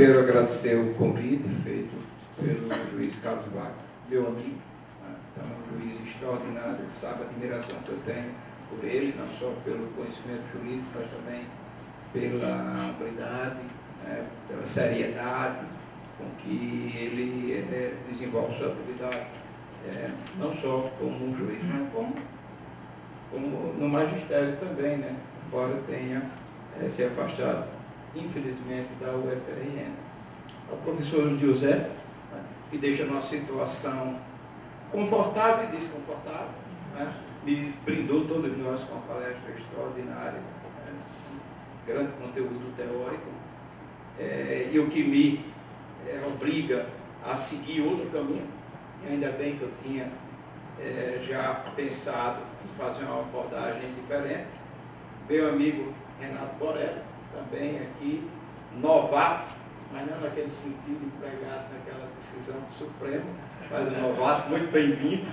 primeiro agradecer o convite feito pelo juiz Carlos Wagner, meu amigo, né? Então, um juiz extraordinário, ele sabe a admiração que eu tenho por ele, não só pelo conhecimento jurídico, mas também pela habilidade, né? Pela seriedade com que ele desenvolve sua atividade, não só como um juiz, mas como no magistério também, né? Embora tenha se afastado, infelizmente, da UFRN. O professor José, né, que deixa a nossa situação confortável e desconfortável, né, me brindou todos nós com uma palestra extraordinária, né, grande conteúdo teórico, e o que me obriga a seguir outro caminho. E ainda bem que eu tinha já pensado em fazer uma abordagem diferente. Meu amigo Renato Borelli, também aqui, novato, mas não naquele sentido empregado naquela decisão do Supremo, mas um novato muito bem-vindo,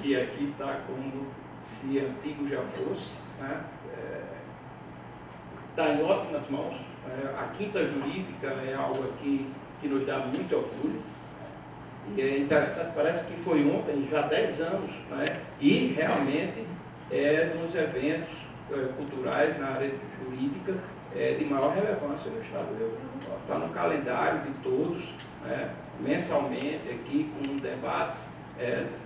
que aqui está como se antigo já fosse, né? Está em ótimas mãos. A quinta jurídica é algo aqui que nos dá muito orgulho. E é interessante, parece que foi ontem, já 10 anos, né? E realmente nos eventos culturais na área jurídica de maior relevância no Estado do Rio Grande do Norte. Está no calendário de todos, né? Mensalmente, aqui com debates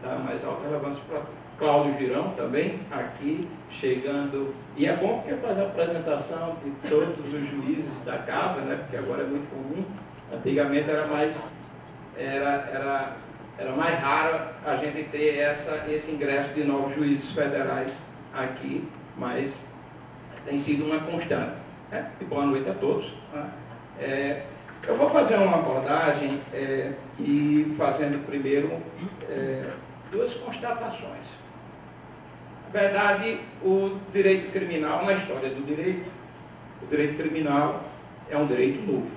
da mais alta relevância para Cláudio Girão também, aqui chegando. E é bom porque faz a apresentação de todos os juízes da casa, né? Porque agora é muito comum. Antigamente era mais raro a gente ter esse ingresso de novos juízes federais aqui, mas tem sido uma constante. Né? E boa noite a todos. Né? Eu vou fazer uma abordagem e fazendo primeiro duas constatações. Na verdade, o direito criminal, na história do direito, o direito criminal é um direito novo.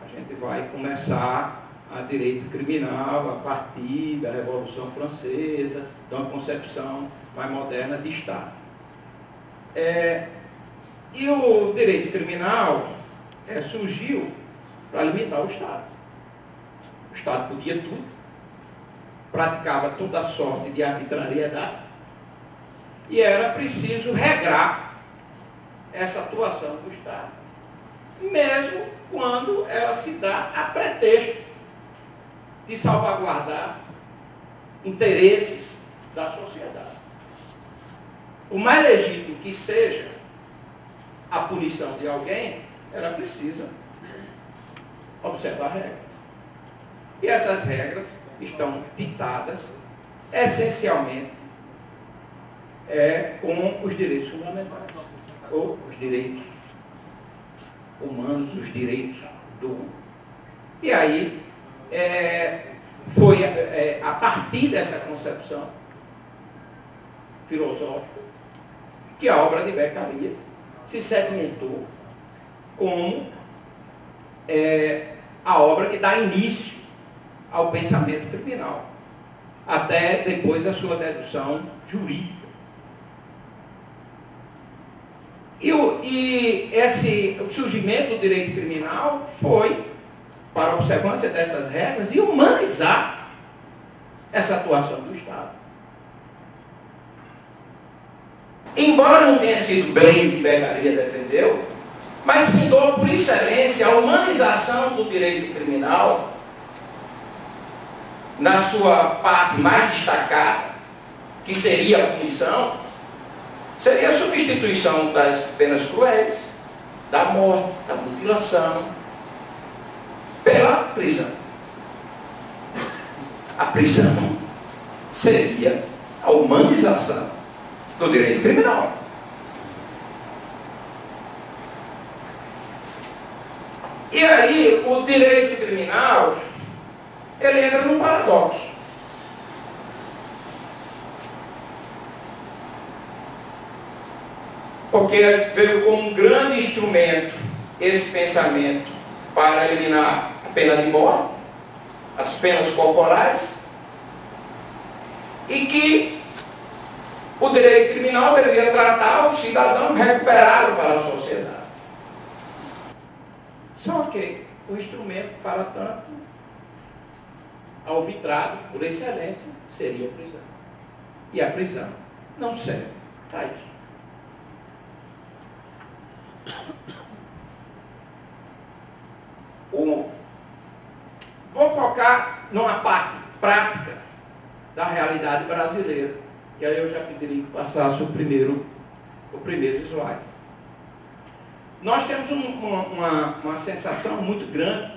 A gente vai começar a direito criminal a partir da Revolução Francesa, de uma concepção mais moderna de Estado. E o direito criminal surgiu para limitar o Estado. O Estado podia tudo, praticava toda sorte de arbitrariedade, e era preciso regrar essa atuação do Estado, mesmo quando ela se dá a pretexto de salvaguardar interesses da sociedade. O mais legítimo que seja a punição de alguém, ela precisa observar regras. E essas regras estão ditadas essencialmente com os direitos fundamentais, ou os direitos humanos, os direitos do homem. E aí, foi a partir dessa concepção filosófica que a obra de Beccaria se sedimentou como a obra que dá início ao pensamento criminal, até depois a sua dedução jurídica. E o surgimento do direito criminal foi para a observância dessas regras e humanizar essa atuação do Estado. Embora não tenha sido bem o que Beccaria defendeu, mas fundou por excelência a humanização do direito criminal na sua parte mais destacada, que seria a punição, seria a substituição das penas cruéis, da morte, da mutilação, pela prisão. A prisão seria a humanização do direito criminal. E aí, o direito criminal, ele entra num paradoxo. Porque veio como um grande instrumento esse pensamento para eliminar a pena de morte, as penas corporais, e que o direito criminal deveria tratar o cidadão, recuperá-lo para a sociedade. Só que o instrumento para tanto, alvitrado por excelência, seria a prisão. E a prisão não serve para isso. Vou focar numa parte prática da realidade brasileira. E aí eu já pediria que passasse o primeiro slide. Nós temos uma sensação muito grande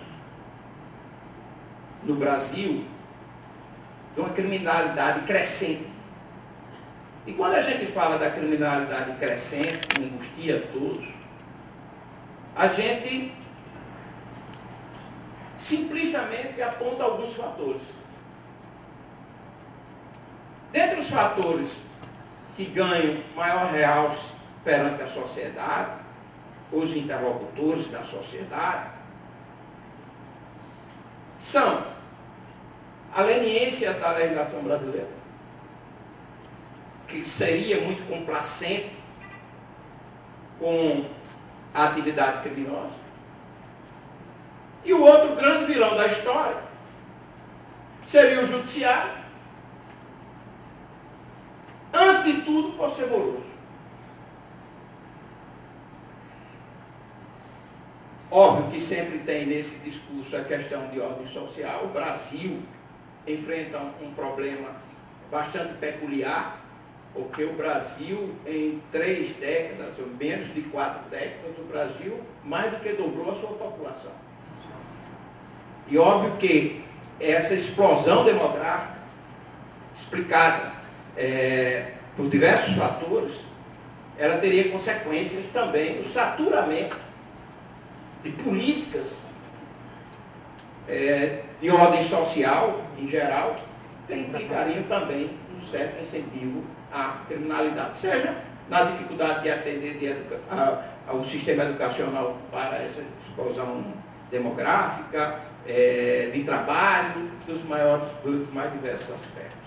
no Brasil de uma criminalidade crescente. E quando a gente fala da criminalidade crescente, que angustia todos, a gente simplesmente aponta alguns fatores. Dentre os fatores que ganham maior realce perante a sociedade, os interlocutores da sociedade, são a leniência da legislação brasileira, que seria muito complacente com a atividade criminosa. E o outro grande vilão da história seria o judiciário, antes de tudo, por ser moroso. Óbvio que sempre tem nesse discurso a questão de ordem social. O Brasil enfrenta um problema bastante peculiar, porque o Brasil, em 3 décadas, ou menos de 4 décadas, o Brasil mais do que dobrou a sua população. E óbvio que essa explosão demográfica, explicada por diversos fatores, ela teria consequências também no saturamento de políticas de ordem social, em geral, que implicariam também um certo incentivo à criminalidade, seja na dificuldade de atender ao sistema educacional para essa explosão demográfica, de trabalho, dos mais diversos aspectos.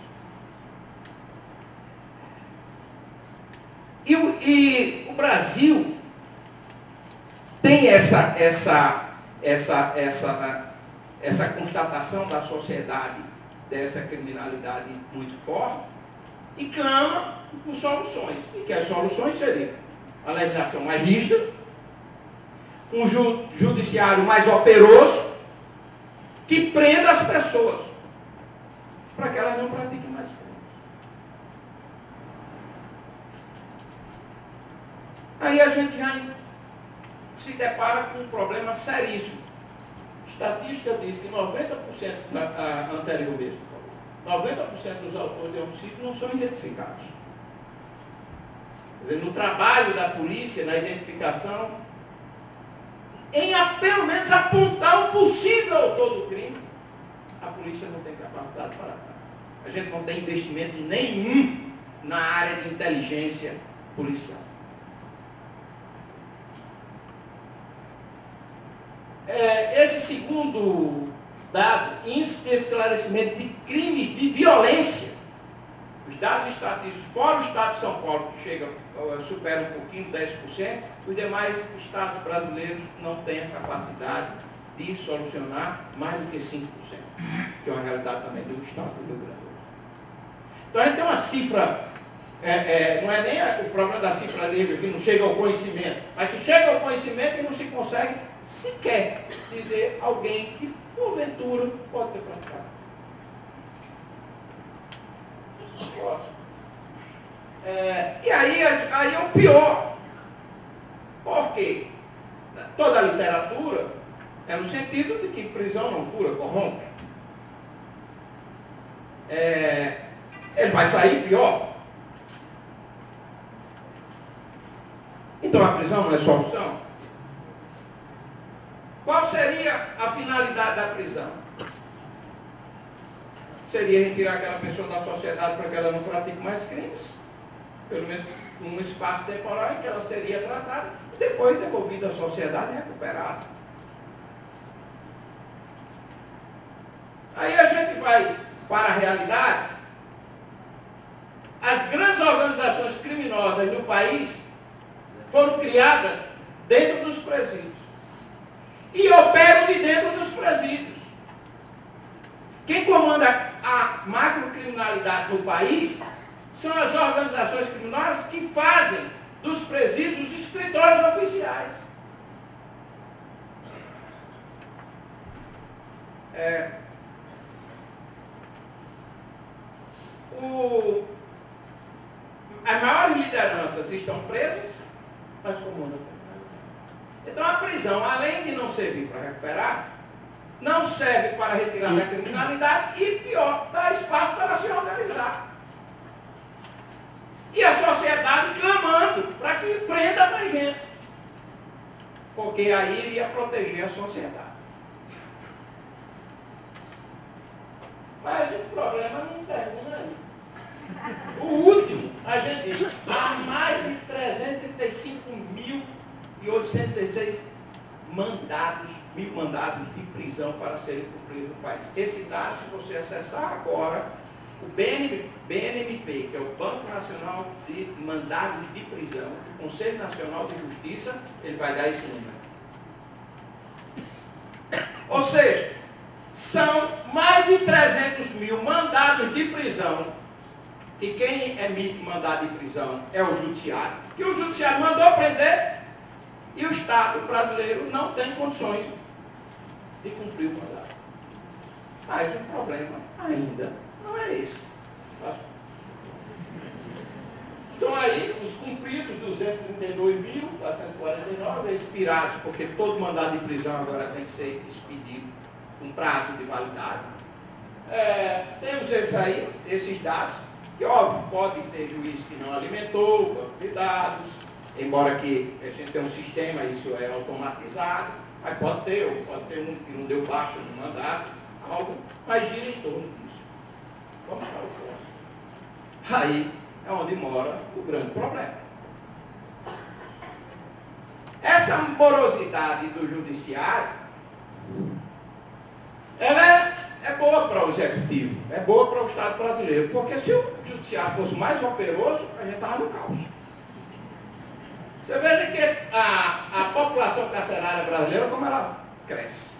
E o Brasil tem essa constatação da sociedade dessa criminalidade muito forte e clama por soluções. E que as soluções seriam a legislação mais rígida, um judiciário mais operoso, que prenda as pessoas, para que elas não pratiquem mais crimes. Aí a gente já se depara com um problema seríssimo. Estatística diz que 90%, anterior mesmo, 90% dos autores de homicídio não são identificados. Quer dizer, no trabalho da polícia, na identificação, em pelo menos apontar o possível autor do crime, a polícia não tem capacidade para tal. A gente não tem investimento nenhum na área de inteligência policial. Esse segundo dado, índice de esclarecimento de crimes de violência, os dados estatísticos fora o estado de São Paulo, que supera um pouquinho, 10%, os demais estados brasileiros não têm a capacidade de solucionar mais do que 5%, que é uma realidade também do estado do Rio Grande do Sul. Então a gente tem uma cifra, não é nem o problema da cifra negra, que não chega ao conhecimento, mas que chega ao conhecimento e não se consegue sequer dizer alguém que, porventura, pode ter praticado. Próximo. E aí é o pior. Porque toda a literatura é no sentido de que prisão não cura, corrompe. Ele vai sair pior. Então a prisão não é solução. Qual seria a finalidade da prisão? Seria retirar aquela pessoa da sociedade para que ela não pratique mais crimes, pelo menos num espaço temporal em que ela seria tratada e depois devolvida à sociedade e recuperada. Aí a gente vai para a realidade. As grandes organizações criminosas do país foram criadas dentro dos presídios. E no país são as organizações criminosas que fazem dos presídios os escritórios oficiais. As maiores lideranças estão presas, mas comandam. Então a prisão, além de não servir para recuperar, não serve para retirar da criminalidade e, pior, dá espaço para se organizar. E a sociedade clamando para que prenda mais gente. Porque aí iria proteger a sociedade. Mas o problema não termina aí. O último, a gente diz, há mais de 335.816 mandados de prisão para serem cumpridos no país. Esse dado, se você acessar agora, o BNMP, que é o Banco Nacional de Mandados de Prisão, o Conselho Nacional de Justiça, ele vai dar esse número. Ou seja, são mais de 300.000 mandados de prisão, e quem emite mandado de prisão é o judiciário, que o judiciário mandou prender, e o Estado brasileiro não tem condições de cumprir o mandato. Mas o problema ainda não é esse. Então aí, os cumpridos, 232.449, expirados, porque todo mandado de prisão agora tem que ser expedido com prazo de validade. Temos esses dados, que óbvio, pode ter juiz que não alimentou o banco de dados, embora que a gente tenha um sistema, isso é automatizado, mas pode ter um que não deu baixa no mandato, algo, mas gira em torno disso. Vamos para o próximo. Aí é onde mora o grande problema. Essa morosidade do judiciário, ela é boa para o executivo, é boa para o Estado brasileiro, porque se o judiciário fosse mais operoso, a gente estava no caos. Você veja que a população carcerária brasileira, como ela cresce.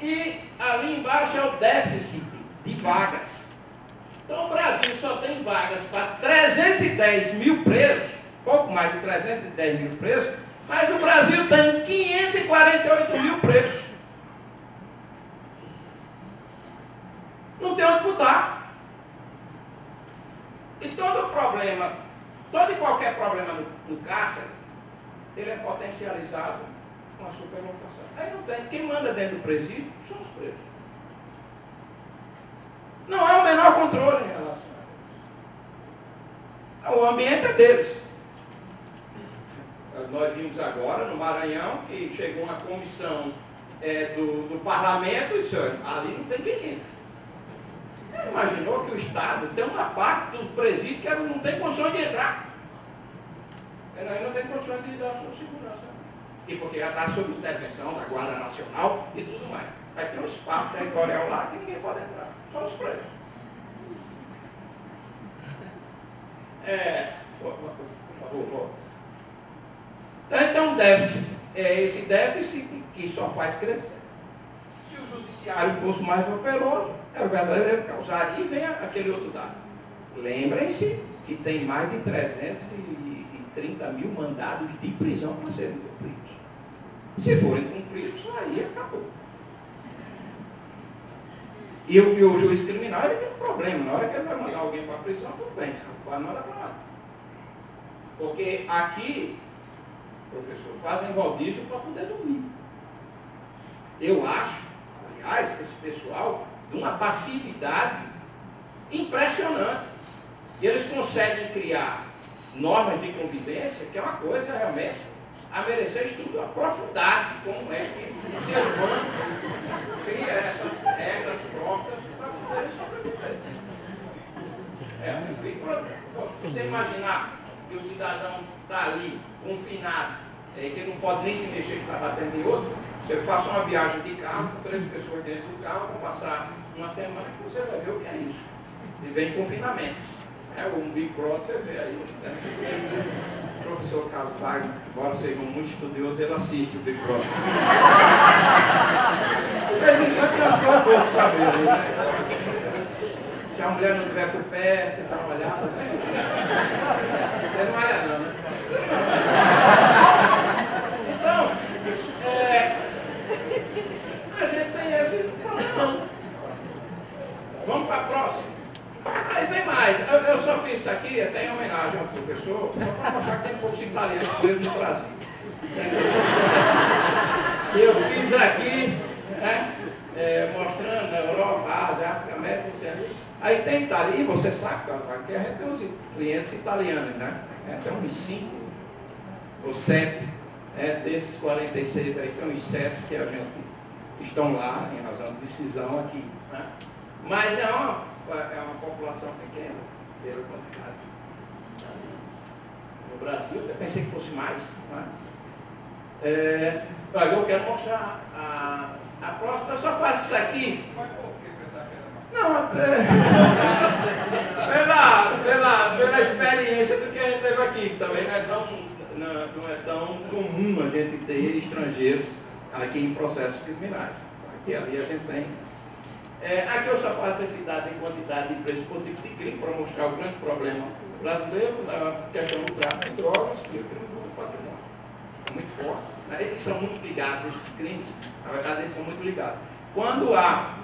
E ali embaixo é o déficit de vagas. Então o Brasil só tem vagas para 310 mil presos, pouco mais de 310 mil presos, mas o Brasil tem 548 mil presos. Não tem onde botar. E todo e qualquer problema no cárcere, ele é potencializado com a superlotação. Aí não tem. Quem manda dentro do presídio são os presos. Não há o menor controle em relação a isso. O ambiente é deles. Nós vimos agora no Maranhão que chegou uma comissão do parlamento e disse, olha, ali não tem quem entra. Você imaginou que o Estado tem uma parte do presídio que não tem condições de entrar? Ele não tem condições de dar a sua segurança. E porque já está sob intervenção da Guarda Nacional e tudo mais. Aí tem um espaço territorial lá que ninguém pode entrar. Só os presos. Por favor, volta. Então, esse déficit que só faz crescer. Se o judiciário fosse mais operoso, é o verdadeiro causaria, e vem aquele outro dado. Lembrem-se que tem mais de 330 mil mandados de prisão para serem cumpridos. Se forem cumpridos, aí acabou. E o juiz criminal ele tem um problema. Na hora que ele vai mandar alguém para a prisão, tudo bem, vai mandar para lá. Porque aqui, professor, fazem rodízio para poder dormir. Eu acho, aliás, que esse pessoal de uma passividade impressionante. E eles conseguem criar normas de convivência, que é uma coisa realmente a merecer estudo aprofundado, como é que o ser humano cria essas regras próprias para poder sobreviver. Você imaginar que o cidadão está ali, confinado, que não pode nem se mexer para bater em outro, você faça uma viagem de carro, com 3 pessoas dentro do carro, vão passar uma semana que você vai ver o que é isso. Viver em confinamento. O Big Brother, você vê aí. O professor Carlos Wagner, embora seja muito estudioso, ele assiste o Big Brother. De vez em quando ele assiste um pouco para ver, né? Se a mulher não estiver por perto, você dá uma olhada, né? Você não olha não, né? Então, a gente tem esse problema. Vamos para a próxima. Aí vem mais. Eu só fiz isso aqui até em homenagem ao professor, só para mostrar que tem poucos italianos no Brasil. Eu fiz aqui, né, mostrando a Europa, a Ásia, a África, a América, Oceania. Aí tem Itália, e você sabe, aqui a gente tem os clientes italianos, né? Tem uns 5 ou 7, desses 46 aí, tem uns 7 que a gente estão lá em razão de decisão aqui. Né? Mas é uma população pequena, pela quantidade. No Brasil, eu pensei que fosse mais. Né? Eu quero mostrar a próxima. Eu só faço isso aqui. Não, pela experiência do que a gente teve aqui. Também não é tão comum a gente ter estrangeiros aqui em processos criminais. Aqui e ali a gente tem. Aqui eu só faço esse dado em quantidade de presos por tipo de crime para mostrar o grande problema brasileiro, a questão do tráfico de drogas e o crime do patrimônio. É muito forte. Eles são muito ligados, esses crimes, na verdade eles são muito ligados. Quando há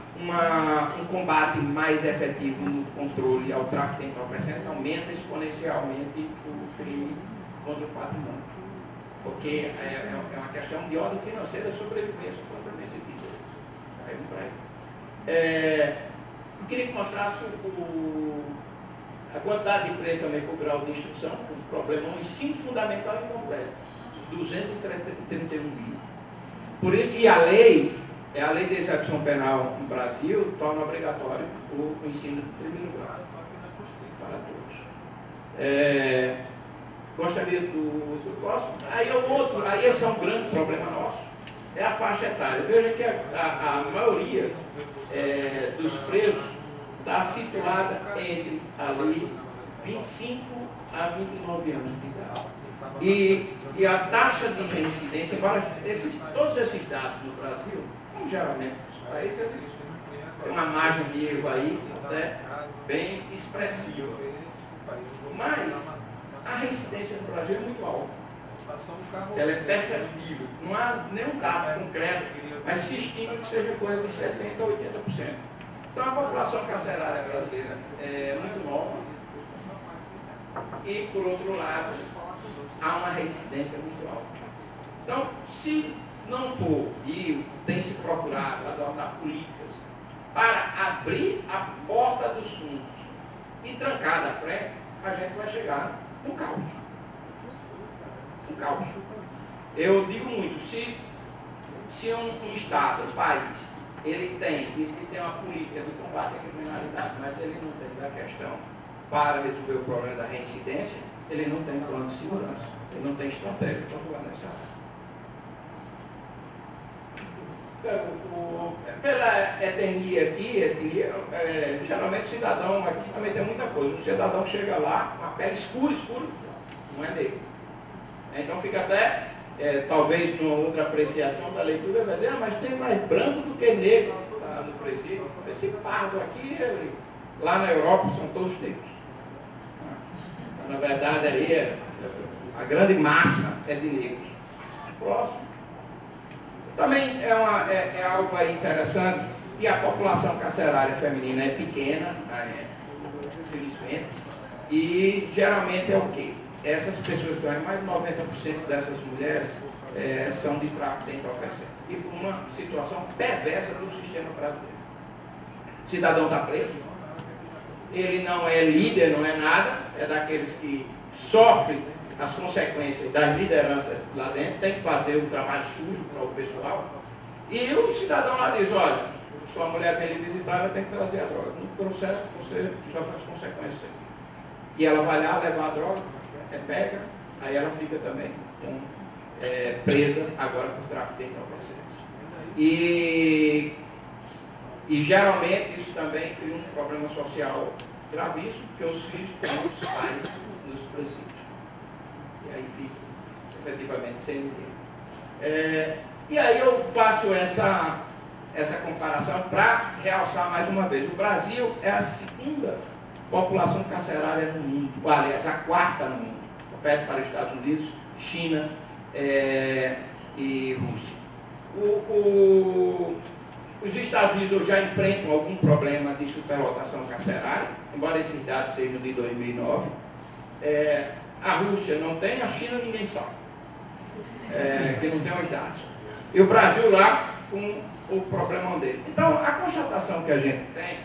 um combate mais efetivo no controle ao tráfico de entorpecentes, aumenta exponencialmente o crime contra o patrimônio. Porque é uma questão de ordem financeira e sobrevivência propriamente dita. Eu queria que mostrasse a quantidade de presos também por grau de instrução, com os problemas, um ensino fundamental incompleto, 231 mil. Por isso, e a lei de execução penal no Brasil torna obrigatório o ensino de primeiro grau para todos. Gostaria do próximo? Aí esse é um grande problema nosso. É a faixa etária. Veja que a maioria dos presos está situada entre ali 25 a 29 anos de idade. E a taxa de reincidência, todos esses dados no Brasil, como geralmente os países, eles têm uma margem de erro aí bem expressiva. Mas a reincidência no Brasil é muito alta. Ela é perceptível. Não há nenhum dado concreto, mas se estima que seja coisa de 70% a 80%. Então a população carcerária brasileira é muito nova e, por outro lado, há uma reincidência muito alta. Então, se não for, e tem se procurado adotar políticas para abrir a porta dos fundos e trancar da frente, a gente vai chegar no caos. Um caos. Eu digo muito, se um Estado, um país, diz que tem uma política de combate à criminalidade, mas ele não tem a questão para resolver o problema da reincidência, ele não tem plano de segurança, ele não tem estratégia para atuar nessa área. Pela etnia aqui, geralmente o cidadão aqui também tem muita coisa. O cidadão chega lá com a pele escura, não é negro. Então fica até, talvez numa outra apreciação da leitura, vai dizer, mas tem mais branco do que negro no presídio. Esse pardo aqui, lá na Europa, são todos negros. Na verdade, ali a grande massa é de negros. Próximo. Também é algo aí interessante, e a população carcerária feminina é pequena, infelizmente, e geralmente é o quê? Essas pessoas que mais de 90% dessas mulheres são de tráfico de entorpecentes. E por uma situação perversa do sistema brasileiro. O cidadão está preso, ele não é líder, não é nada, é daqueles que sofrem as consequências das lideranças lá dentro, tem que fazer o trabalho sujo para o pessoal. E o cidadão lá diz, olha, sua mulher vem lhe visitar, ela tem que trazer a droga. Não trouxer, você sofre as consequências. E ela vai lá levar a droga, pega, aí ela fica também presa agora por tráfico de entorpecentes. E geralmente isso também cria um problema social gravíssimo, porque os filhos têm os pais nos presídios. E aí fica efetivamente sem ninguém. E aí eu passo essa comparação para realçar mais uma vez. O Brasil é a segunda população carcerária no mundo, aliás, a quarta no mundo, perto para os Estados Unidos, China e Rússia. Os Estados Unidos já enfrentam algum problema de superlotação carcerária, embora esses dados sejam de 2009. A Rússia não tem, a China ninguém sabe, que não tem os dados. E o Brasil lá com o problemão dele. Então, a constatação que a gente tem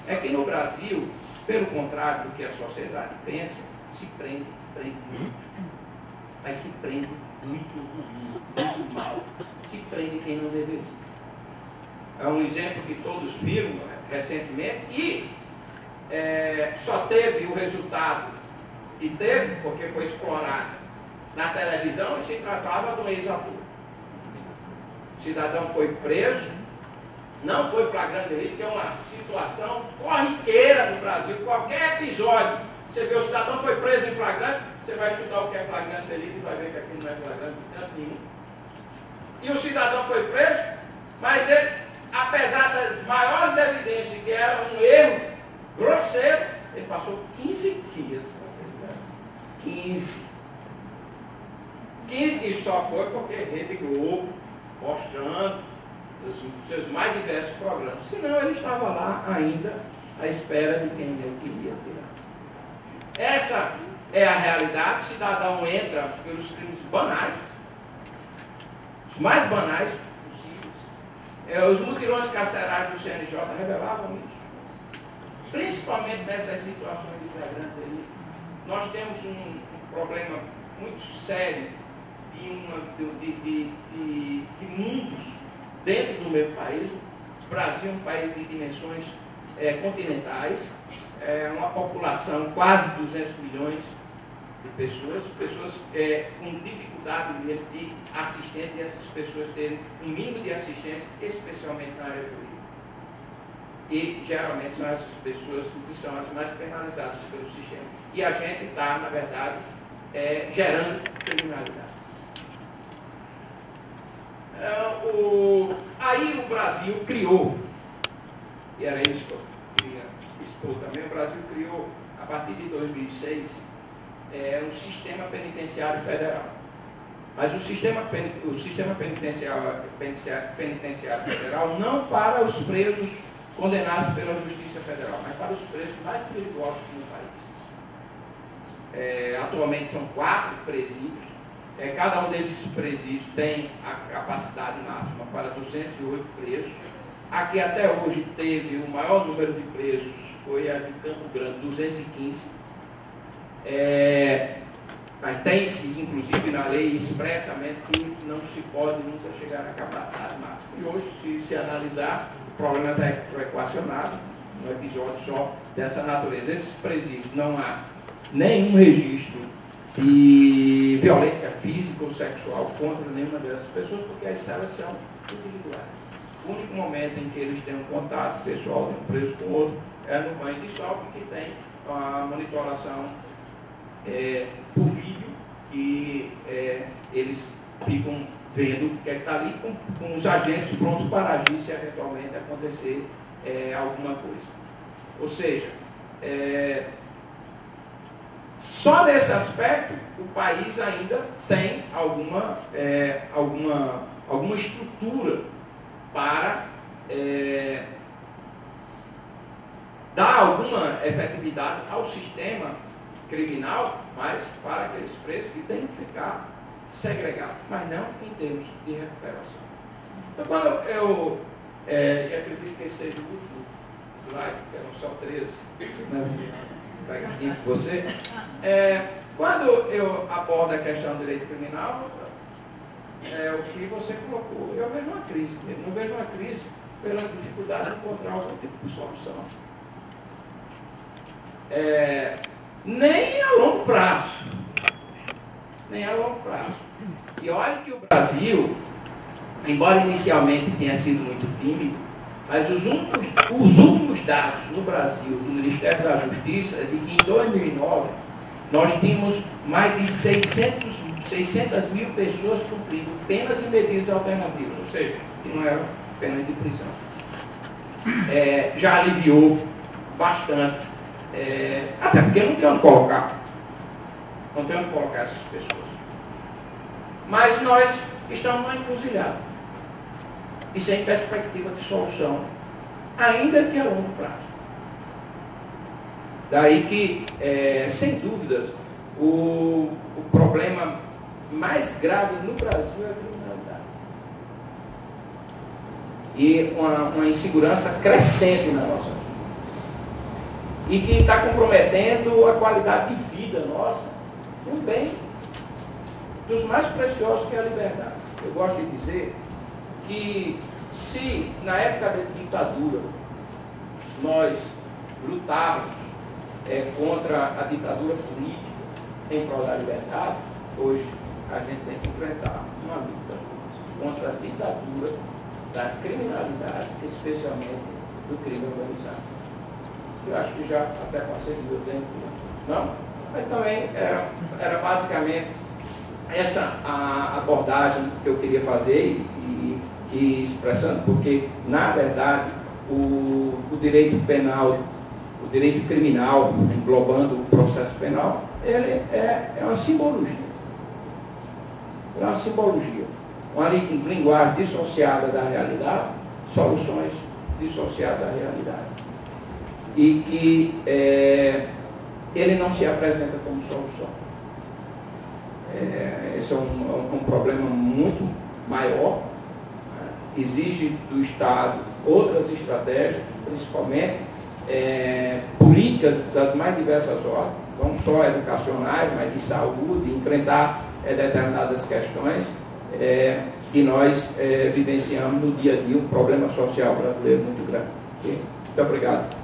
é que no Brasil, pelo contrário do que a sociedade pensa, se prende muito. Mas se prende muito mal. Se prende quem não deveria. É um exemplo que todos viram recentemente e só teve o resultado, e teve porque foi explorado na televisão, e se tratava de um ex-ator. O cidadão foi preso, não foi flagrante delito, que é uma situação corriqueira no Brasil. Qualquer episódio, você vê o cidadão foi preso em flagrante, você vai estudar o que é flagrante delito e vai ver que aquilo não é flagrante de tanto nenhum. E o cidadão foi preso, mas ele, apesar das maiores evidências que era um erro grosseiro, ele passou 15 dias. 15. E só foi porque Rede Globo, mostrando os seus mais diversos programas. Senão ele estava lá ainda à espera de quem ele queria tirar. Essa é a realidade. O cidadão entra pelos crimes banais, os mais banais possíveis. Os mutirões carcerários do CNJ revelavam isso. Principalmente nessas situações de flagrante delito. Nós temos um problema muito sério de mundos dentro do meu país. O Brasil é um país de dimensões continentais, uma população quase 200 milhões de pessoas com dificuldade mesmo de assistência, e essas pessoas terem um mínimo de assistência, especialmente na área jurídica. E geralmente são essas pessoas que são as mais penalizadas pelo sistema. E a gente está, na verdade, gerando criminalidade. Aí o Brasil criou, e era isso que eu queria expor também, o Brasil criou, a partir de 2006, um sistema penitenciário federal. Mas o sistema penitenciário federal não para os presos condenados pela Justiça Federal, mas para os presos mais perigosos no país. Atualmente são 4 presídios. Cada um desses presídios tem a capacidade máxima para 208 presos. Aqui até hoje teve o maior número de presos, foi a de Campo Grande, 215. Mas tem-se, inclusive na lei, expressamente que não se pode nunca chegar à capacidade máxima. E hoje, se analisar, o problema está equacionado, um episódio só dessa natureza. Esses presídios não há nenhum registro de violência física ou sexual contra nenhuma dessas pessoas, porque as celas são individuais. O único momento em que eles têm um contato pessoal de um preso com o outro é no banho de sol, porque tem a monitoração por vídeo, e eles ficam vendo o que é que está ali com os agentes prontos para agir se eventualmente acontecer alguma coisa. Ou seja, só nesse aspecto o país ainda tem alguma estrutura para dar alguma efetividade ao sistema criminal, mas para aqueles presos que têm que ficar segregados, mas não em termos de recuperação. Então, quando eu acredito que esse seja o último slide, que eram só 13, pegadinho com você, quando eu abordo a questão do direito criminal, o que você colocou, eu vejo uma crise. Eu não vejo uma crise pela dificuldade de encontrar algum tipo de solução. Nem a longo prazo. Nem a longo prazo. E olha que o Brasil, embora inicialmente tenha sido muito tímido, mas os últimos dados no Brasil, do Ministério da Justiça, é de que em 2009 nós tínhamos mais de 600 mil pessoas cumprindo penas e medidas alternativas, ou seja, que não eram pena de prisão. Já aliviou bastante, até porque não tem onde colocar. Não tem onde colocar essas pessoas. Mas nós estamos numa encruzilhada. E sem perspectiva de solução, ainda que a longo prazo. Daí que, sem dúvidas, o problema mais grave no Brasil é a criminalidade. E uma insegurança crescente na nossa vida. E que está comprometendo a qualidade de vida nossa, um bem dos mais preciosos, que é a liberdade. Eu gosto de dizer que se na época da ditadura nós lutávamos contra a ditadura política em prol da liberdade, hoje a gente tem que enfrentar uma luta contra a ditadura da criminalidade, especialmente do crime organizado. Eu acho que já até passei do meu tempo, não? Mas também era basicamente essa a abordagem que eu queria fazer e expressando, porque, na verdade, o direito penal, o direito criminal, englobando o processo penal, ele é uma simbologia. É uma simbologia. Uma linguagem dissociada da realidade, soluções dissociadas da realidade. E que ele não se apresenta como solução. Esse é um problema muito maior, né? Exige do Estado outras estratégias, principalmente políticas das mais diversas ordens, não só educacionais, mas de saúde, enfrentar determinadas questões que nós vivenciamos no dia a dia, um problema social brasileiro muito grande. Okay? Muito obrigado.